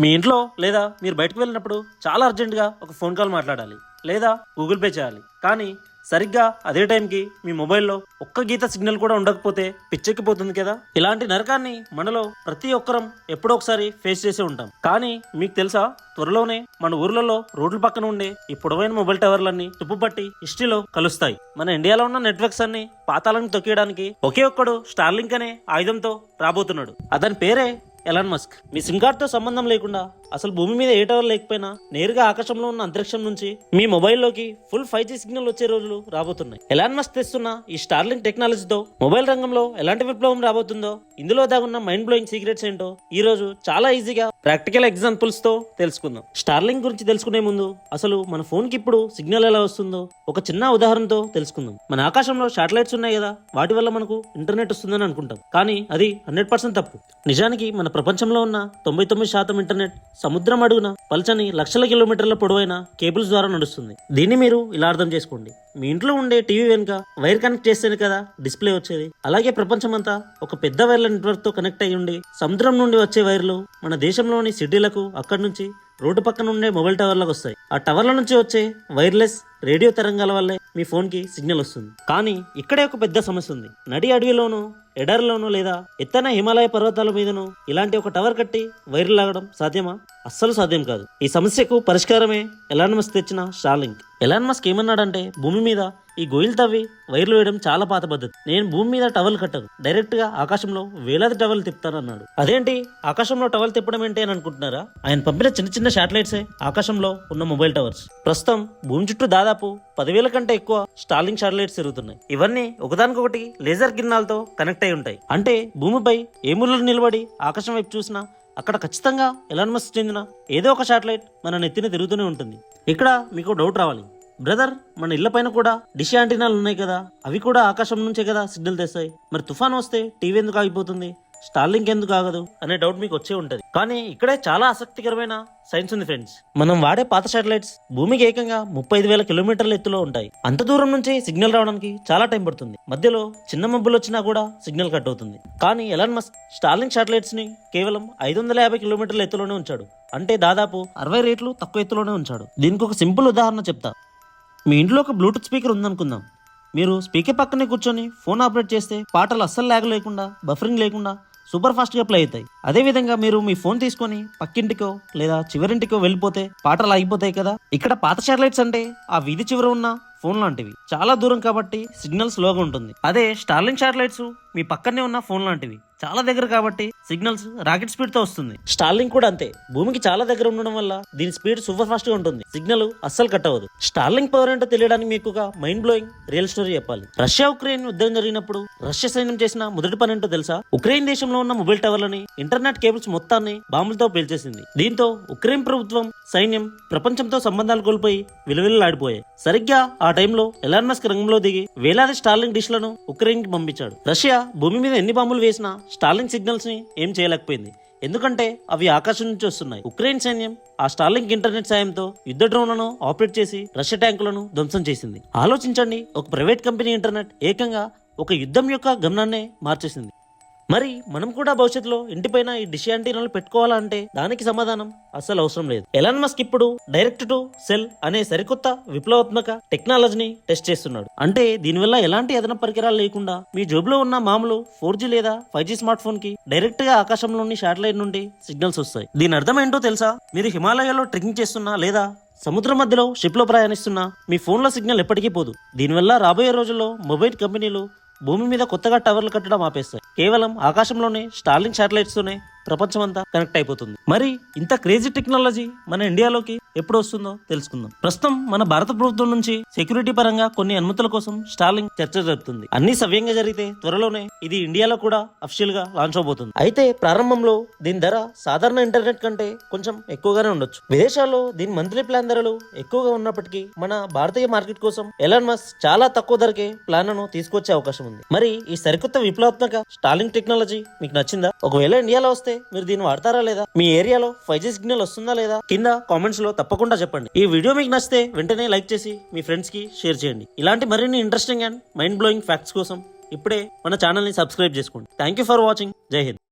మీ ఇంట్లో లేదా మీరు బయటకు వెళ్ళినప్పుడు చాలా అర్జెంటుగా ఒక ఫోన్ కాల్ మాట్లాడాలి లేదా గూగుల్ పే చేయాలి. కానీ సరిగ్గా అదే టైంకి మీ మొబైల్లో ఒక్క గీత సిగ్నల్ కూడా ఉండకపోతే పిచ్చెక్కిపోతుంది కదా. ఇలాంటి నరకాన్ని మనలో ప్రతి ఒక్కరం ఎప్పుడో ఒకసారి ఫేస్ చేసే ఉంటాం. కానీ మీకు తెలుసా, త్వరలోనే మన ఊర్లలో రోడ్ల పక్కన ఉండే ఈ పొడవైన మొబైల్ టవర్లన్నీ తుప్పుపట్టి హిస్టరీలో కలుస్తాయి. మన ఇండియాలో ఉన్న నెట్వర్క్స్ అన్ని పాతాళానికి తొక్కేయడానికి ఒకే ఒక్కడు స్టార్లింక్ అనే ఆయుధంతో రాబోతున్నాడు. అతని పేరే ఎలాన్ మస్క్. మీ సిమ్ కార్డ్ తో సంబంధం లేకుండా, అసలు భూమి మీద ఏ టవర్ లేకపోయినా నేరుగా ఆకాశంలో ఉన్న అంతరిక్షం నుంచి మీ మొబైల్లోకి ఫుల్ 5G సిగ్నల్ వచ్చే రోజులు రాబోతున్నాయి. ఎలాన్ మస్క్ తెస్తున్న ఈ స్టార్లింక్ టెక్నాలజీతో మొబైల్ రంగంలో ఎలాంటి విప్లవం రాబోతుందో, ఇందులో దాగున్న మైండ్ బ్లోయింగ్ సీక్రెట్స్ ఏంటో ఈ రోజు చాలా ఈజీగా ప్రాక్టికల్ ఎగ్జాంపుల్స్ తో తెలుసుకుందాం. స్టార్లింక్ గురించి తెలుసుకునే ముందు అసలు మన ఫోన్ కి ఇప్పుడు సిగ్నల్ ఎలా వస్తుందో ఒక చిన్న ఉదాహరణతో తెలుసుకుందాం. మన ఆకాశంలో శాటిలైట్స్ ఉన్నాయి కదా, వాటి వల్ల మనకు ఇంటర్నెట్ వస్తుందని అనుకుంటాం. కానీ అది 100% తప్పు. నిజానికి మన ప్రపంచంలో ఉన్న 99% ఇంటర్నెట్ సముద్రం అడుగున పల్చని లక్షల కిలోమీటర్ల పొడవైన కేబుల్స్ ద్వారా నడుస్తుంది. దీన్ని మీరు ఇలా అర్థం చేసుకోండి. మీ ఇంట్లో ఉండే టీవీ వెనుక వైర్ కనెక్ట్ చేస్తేనే కదా డిస్ప్లే వచ్చేది. అలాగే ప్రపంచమంతా ఒక పెద్ద వైర్ల నెట్వర్క్ తో కనెక్ట్ అయ్యి ఉండి సముద్రం నుండి వచ్చే వైర్లు మన దేశంలోని సిటీలకు, అక్కడి నుంచి రోడ్డు పక్కన ఉండే మొబైల్ టవర్లకు వస్తాయి. ఆ టవర్ల నుంచి వచ్చే వైర్లెస్ రేడియో తరంగాల వల్లే మీ ఫోన్ కి సిగ్నల్ వస్తుంది. కానీ ఇక్కడే ఒక పెద్ద సమస్య ఉంది. నడి అడవిలోనూ, ఎడారిలోనూ లేదా ఎత్తైన హిమాలయ పర్వతాల మీదనూ ఇలాంటి ఒక టవర్ కట్టి వైర్లు లాగడం సాధ్యమా? అస్సలు సాధ్యం కాదు. ఈ సమస్యకు పరిష్కారమే ఎలాన్ మస్క్ తెచ్చిన స్టార్లింక్. ఎలాన్ మస్క్ ఏమన్నాడంటే, భూమి మీద ఈ గొయ్యిలు తవ్వి వైర్లు వేయడం చాలా పాత పద్ధతి. నేను భూమి మీద టవర్లు కట్టను, డైరెక్ట్ గా ఆకాశంలో వేలాది టవర్లు తిప్పుతానన్నాడు. అదేంటి, ఆకాశంలో టవర్లు తిప్పడం ఏంటి అని అనుకుంటున్నారా? ఆయన పంపిన చిన్న చిన్న శాటిలైట్సే ఆకాశంలో ఉన్న మొబైల్ టవర్స్. ప్రస్తుతం భూమి చుట్టూ దాదాపు 10,000 కంటే ఎక్కువ స్టార్లింక్ శాటిలైట్స్ తిరుగుతున్నాయి. ఇవన్నీ ఒకదానికొకటి లేజర్ కిరణాలతో కనెక్ట్ అయి ఉంటాయి. అంటే భూమిపై ఏ మూలలో నిలబడి ఆకాశం వైపు చూసినా అక్కడ ఖచ్చితంగా ఎలాన్ మస్క్ చెందిన ఏదో ఒక శాటిలైట్ మన నెత్తిన తిరుగుతూనే ఉంటుంది. ఇక్కడ మీకు డౌట్ రావాలి, బ్రదర్, మన ఇళ్ల పైన కూడా డిష్ యాంటీనాలు ఉన్నాయి కదా, అవి కూడా ఆకాశం నుంచే కదా సిగ్నల్ తెస్తాయి. మరి తుఫాన్ వస్తే టీవీ ఎందుకు ఆగిపోతుంది, స్టార్లింక్ ఎందుకు ఆగదు అనే డౌట్ మీకు వచ్చే ఉంటది. కానీ ఇక్కడే చాలా ఆసక్తికరమైన సైన్స్ ఉంది ఫ్రెండ్స్. మనం వాడే పాత శాటిలైట్స్ భూమికి ఏకంగా 35,000 కిలోమీటర్ల ఎత్తులో ఉంటాయి. అంత దూరం నుంచి సిగ్నల్ రావడానికి చాలా టైం పడుతుంది. మధ్యలో చిన్న మబ్బులు వచ్చినా కూడా సిగ్నల్ కట్ అవుతుంది. కానీ ఎలాన్ మస్క్ స్టార్లింక్ శాటిలైట్స్ ని కేవలం 550 కిలోమీటర్ల ఎత్తులోనే ఉంచాడు. అంటే దాదాపు 60 రెట్లు తక్కువ ఎత్తులోనే ఉంచాడు. దీనికి ఒక సింపుల్ ఉదాహరణ చెప్తా. మీ ఇంట్లో ఒక బ్లూటూత్ స్పీకర్ ఉందనుకుందాం. మీరు స్పీకర్ పక్కనే కూర్చొని ఫోన్ ఆపరేట్ చేస్తే పాటలు అస్సలు లాగ్ లేకుండా, బఫరింగ్ లేకుండా సూపర్ ఫాస్ట్ గా ప్లే అవుతాయి. అదే విధంగా మీరు మీ ఫోన్ తీసుకొని పక్కింటికో లేదా చివరింటికో వెళ్ళిపోతే పాటలు ఆగిపోతాయి కదా. ఇక్కడ పాత శాటిలైట్స్ అంటే ఆ వీధి చివర ఉన్న ఫోన్ లాంటివి, చాలా దూరం కాబట్టి సిగ్నల్ స్లోగా ఉంటుంది. అదే స్టార్లింక్ శాటిలైట్స్ మీ పక్కనే ఉన్న ఫోన్ లాంటివి, చాలా దగ్గర కాబట్టి సిగ్నల్స్ రాకెట్ స్పీడ్ తో వస్తుంది. స్టార్లింక్ కూడా అంతే, భూమికి చాలా దగ్గర ఉండడం వల్ల దీని స్పీడ్ సూపర్ ఫాస్ట్ గా ఉంటుంది. సిగ్నల్ అస్సలు కట్ అవ్వదు. స్టార్లింక్ పవర్ ఏంటో తెలియడానికి మీకు ఒక మైండ్ బ్లోయింగ్ రియల్ స్టోరీ చెప్పాలి. రష్యా ఉక్రెయిన్ యుద్ధం జరిగినప్పుడు రష్యా సైన్యం చేసిన మొదటి పని ఏంటో తెలుసా? ఉక్రెయిన్ దేశంలో ఉన్న మొబైల్ టవర్లని, ఇంటర్నెట్ కేబుల్స్ మొత్తాన్ని బాంబులతో పేల్చేసింది. దీంతో ఉక్రెయిన్ ప్రభుత్వం, సైన్యం ప్రపంచంతో సంబంధాలు కోల్పోయి విలువిల్లాడిపోయాయి. సరిగ్గా ఆ టైంలో ఎలాన్ మస్క్ రంగంలో దిగి వేలాది స్టార్లింక్ డిష్లను ఉక్రెయిన్ కి పంపించాడు. రష్యా భూమి మీద ఎన్ని బాంబులు వేసినా స్టార్లింక్ సిగ్నల్స్ ని ఏం చేయలేకపోయింది. ఎందుకంటే అవి ఆకాశం నుంచి వస్తున్నాయి. ఉక్రెయిన్ సైన్యం ఆ స్టార్లింక్ ఇంటర్నెట్ సాయంతో యుద్ధ డ్రోన్లను ఆపరేట్ చేసి రష్యా ట్యాంకులను ధ్వంసం చేసింది. ఆలోచించండి, ఒక ప్రైవేట్ కంపెనీ ఇంటర్నెట్ ఏకంగా ఒక యుద్ధం యొక్క గమనాన్నే మార్చేసింది. మరి మనం కూడా భవిష్యత్తులో ఇంటిపైన ఈ డిష్ యాంటీనాలు పెట్టుకోవాలంటే దానికి సమాధానం అస్సలు అవసరం లేదు. ఎలాన్ మస్క్ ఇప్పుడు డైరెక్ట్ టు సెల్ అనే సరికొత్త విప్లవాత్మక టెక్నాలజీని టెస్ట్ చేస్తున్నాడు. అంటే దీనివల్ల ఎలాంటి అదనపు పరికరాలు లేకుండా మీ జోబులో ఉన్న మామూలు 4G లేదా 5G స్మార్ట్ ఫోన్ కి డైరెక్ట్ గా ఆకాశంలోని శాటిలైట్ నుండి సిగ్నల్స్ వస్తాయి. దీని అర్థం ఏంటో తెలుసా? మీరు హిమాలయాల్లో ట్రెక్కింగ్ చేస్తున్నా లేదా సముద్రం మధ్యలో షిప్ లో ప్రయాణిస్తున్నా మీ ఫోన్ లో సిగ్నల్ ఎప్పటికీ పోదు. దీనివల్ల రాబోయే రోజుల్లో మొబైల్ కంపెనీలు భూమి మీద కొత్తగా టవర్లు కట్టడం ఆపేస్తాయి. కేవలం ఆకాశంలోనే స్టార్లింక్ శాటిలైట్స్ తోనే ప్రపంచమంతా కనెక్ట్ అయిపోతుంది. మరి ఇంత క్రేజీ టెక్నాలజీ మన ఇండియాలోకి ఎప్పుడు వస్తుందో తెలుసుకుందాం. ప్రస్తుతం మన భారత ప్రభుత్వం నుంచి సెక్యూరిటీ పరంగా కొన్ని అనుమతుల కోసం స్టార్లింక్ చర్చ జరుగుతుంది. అన్ని సవ్యంగా జరిగితే త్వరలోనే ఇది ఇండియాలో కూడా అఫీషియల్ గా లాంచ్ అవబోతుంది. అయితే ప్రారంభంలో దీని ధర సాధారణ ఇంటర్నెట్ కంటే కొంచెం ఎక్కువగానే ఉండొచ్చు. విదేశాల్లో దీని మంత్లీ ప్లాన్ ధరలు ఎక్కువగా ఉన్నప్పటికీ మన భారతీయ మార్కెట్ కోసం ఎలాన్ మస్క్ చాలా తక్కువ ధరకే ప్లాన్ ను తీసుకొచ్చే అవకాశం ఉంది. మరి ఈ సరికొత్త విప్లవాత్మక స్టార్లింక్ టెక్నాలజీ మీకు నచ్చిందా? ఒకవేళ ఇండియాలో వస్తే మీరు దీన్ని వాడతారా లేదా? మీ ఏరియాలో 5G సిగ్నల్ వస్తుందా లేదా? కింద కామెంట్స్ లో తప్పకుండా చెప్పండి. ఈ వీడియో మీకు నచ్చితే వెంటనే లైక్ చేసి మీ ఫ్రెండ్స్ కి షేర్ చేయండి. ఇలాంటి మరిన్ని interesting and mind blowing facts కోసం ఇప్పుడే మన ఛానల్ ని సబ్స్క్రైబ్ చేసుకోండి. Thank you for watching. జై హింద్.